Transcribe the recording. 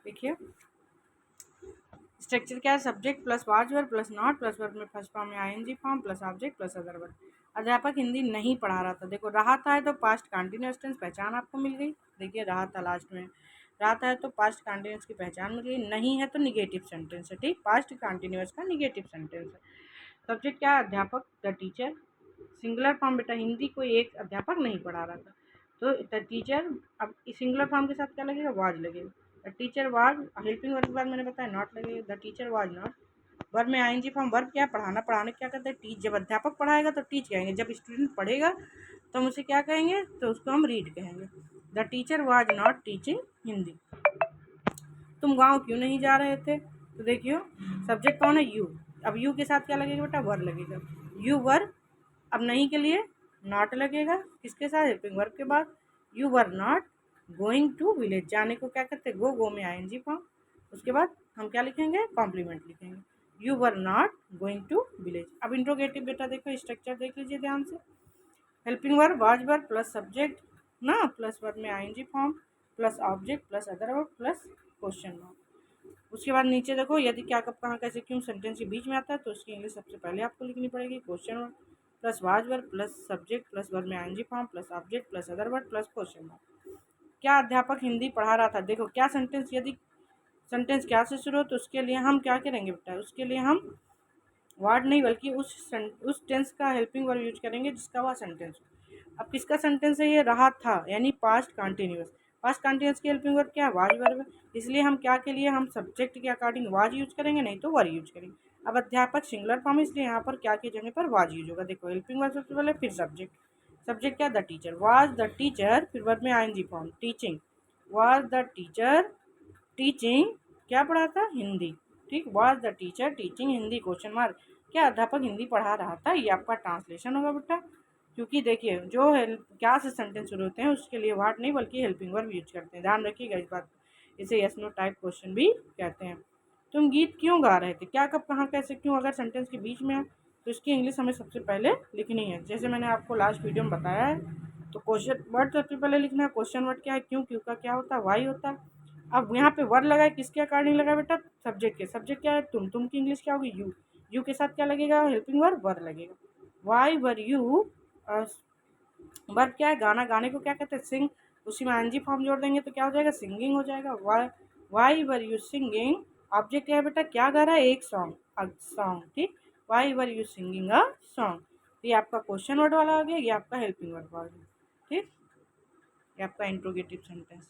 देखिए स्ट्रक्चर क्या है, subject plus was verb plus not plus verb में फर्स्ट फॉर्म में ING form plus object plus other verb. अध्यापक हिंदी नहीं पढ़ा रहा था। देखो रहा था है तो पास्ट कंटिन्यूअस टेंस, पहचान आपको मिल गई। देखिए रहा था लास्ट में, रहा था है तो पास्ट कंटिन्यूअस की पहचान मिल गई, नहीं है तो निगेटिव सेंटेंस है। ठीक, पास्ट कंटिन्यूअस का निगेटिव सेंटेंस है। सब्जेक्ट क्या है, अध्यापक द टीचर। सिंगुलर फॉर्म बेटा हिंदी कोई एक अध्यापक नहीं पढ़ा रहा था, तो द टीचर। अब सिंगुलर फॉर्म के साथ क्या लगेगा, वाज लगेगा। The teacher was, helping verb के बाद मैंने बताया नॉट लगेगा। The teacher was not. Verb में आईएनजी फॉर्म, वर्ब क्या है, पढ़ाना। पढ़ाने क्या करते हैं, टीच। जब अध्यापक पढ़ाएगा तो टीच कहेंगे, जब स्टूडेंट पढ़ेगा तो हम उसे क्या कहेंगे, तो उसको हम रीड कहेंगे। The teacher was not teaching Hindi. तुम गाँव क्यों नहीं जा रहे थे, तो देखियो सब्जेक्ट कौन है, यू। अब यू के साथ क्या लगेगा बेटा, वर लगेगा। You were. अब नहीं के लिए नॉट लगेगा, किसके साथ, हेल्पिंग वर्ब के बाद। You were not going to village, जाने को क्या कहते हैं, गो में आईएनजी फॉर्म। उसके बाद हम क्या लिखेंगे, कॉम्प्लीमेंट लिखेंगे। You were not going to village. अब इंट्रोगेटिव बेटा देखो स्ट्रक्चर देख लीजिए ध्यान से। Helping verb was verb plus subject ना, प्लस वर्ब में ING form plus object plus other verb plus question mark. उसके बाद नीचे देखो, यदि क्या कब कहाँ कैसे क्यों सेंटेंस के बीच में आता है तो उसकी इंग्लिश सबसे पहले आपको लिखनी पड़ेगी। Question word plus was verb plus subject plus verb में ING form plus object plus other word plus question mark. क्या अध्यापक हिंदी पढ़ा रहा था, देखो क्या सेंटेंस, यदि सेंटेंस क्या से शुरू हो तो उसके लिए हम क्या करेंगे बेटा, उसके लिए हम वर्ड नहीं बल्कि उस टेंस का हेल्पिंग वर्ब यूज करेंगे जिसका वह सेंटेंस हो। अब किसका सेंटेंस है ये, रहा था यानी पास्ट कंटिन्यूअस। पास्ट कंटिन्यूअस की हेल्पिंग वर्ब क्या है, वाज वर्ब है। इसलिए हम क्या के लिए, हम सब्जेक्ट के अकॉर्डिंग वाज यूज करेंगे, नहीं तो वर यूज करेंगे। अब अध्यापक सिंगुलर फॉर्म, इसलिए यहाँ पर क्या की जगह पर वाज यूज होगा। देखो हेल्पिंग वर्ब सबसे पहले, फिर सब्जेक्ट। सब्जेक्ट क्या, the teacher. Was the teacher, फिर वर्ब में ING form, teaching. Was the teacher teaching, क्या पढ़ा था, हिंदी। ठीक, was the teacher teaching Hindi, question mark. क्या अध्यापक हिंदी पढ़ा रहा था, ये आपका ट्रांसलेशन होगा बेटा। क्योंकि देखिए जो क्या से सेंटेंस शुरू होते हैं उसके लिए वाट नहीं बल्कि हेल्पिंग वर्ब यूज करते हैं, ध्यान रखिएगा इस बात। इसे यस नो टाइप क्वेश्चन भी कहते हैं। तुम गीत क्यों गा रहे थे, क्या कब कहाँ कैसे क्यों अगर सेंटेंस के बीच में है तो इसकी इंग्लिश हमें सबसे पहले लिखनी है। जैसे मैंने आपको लास्ट वीडियो में बताया है, तो क्वेश्चन वर्ड सबसे पहले लिखना है। क्वेश्चन वर्ड क्या है, क्यों, क्यों का क्या होता है, वाई होता है। अब यहाँ पे वर्ड लगा है, किसके अकॉर्डिंग लगा बेटा, सब्जेक्ट के। सब्जेक्ट क्या है, तुम की इंग्लिश क्या होगी, यू। यू के साथ क्या लगेगा, हेल्पिंग वर्ब वर लगेगा। वाई वर यू, वर्ब क्या है, गाना। गाने को क्या कहते हैं, सिंग। उसी में एनजी फॉर्म जोड़ देंगे तो क्या हो जाएगा, सिंगिंग हो जाएगा। Why were you singing. Object क्या है बेटा, क्या गा रहा है, एक सॉन्ग, सॉन्ग। ठीक, why were you singing a song. ये आपका क्वेश्चन वर्ड वाला हो गया, ये आपका हेल्पिंग वर्ड वाला। ठीक, ये आपका इंट्रोगेटिव सेंटेंस।